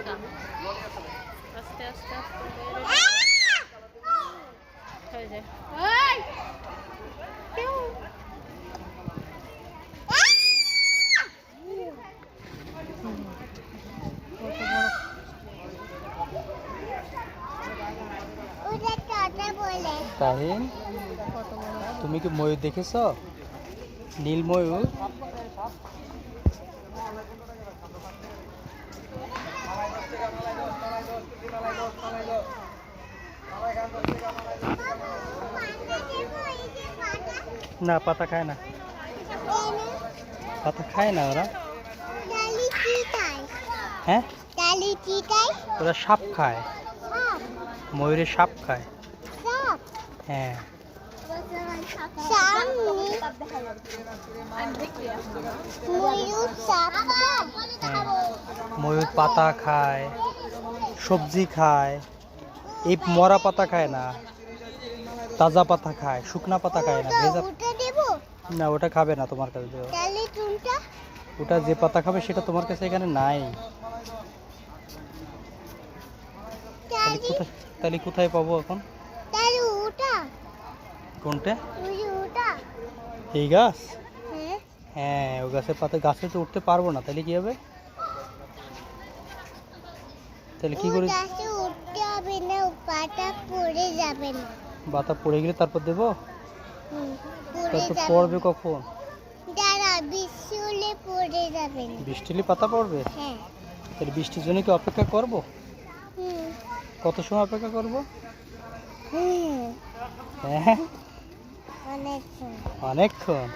আস্তে আস্তে আস্তে হয়ে যায়। তাহিন, তুমি কি ময়ূর দেখেছ? নীল ময়ূর। না, পাতা খায় না, পাতা খায় না ওরা। হ্যাঁ, ওরা সাপ খায়, ময়ূরের সাপ খায়। হ্যাঁ, ময়ূর পাতা খায়, সবজি খায়, এই মরা পাতা খায় না, তাজা পাতা খায়, শুকনা পাতা খায় না, ভেজা। না, ওটা খাবে না, তোমার কাছে দেবো। ওটা যে পাতা খাবে সেটা তোমার কাছে এখানে নাই। তাহলে কোথায় পাবো এখন? কোনটা? এই গাছ? হ্যাঁ, ও গাছের পাতা, গাছে তো উঠতে পারবো না, তাহলে কি হবে? তাহলে কি করে? পাতা পড়ে গেলে তারপর দেবো? তারপর পড়বে কখন? বৃষ্টি হলে পাতা পড়বে? তাহলে বৃষ্টির জন্য কি অপেক্ষা করব? কত সময় অপেক্ষা করব? হ্যাঁ, অনেকক্ষণ।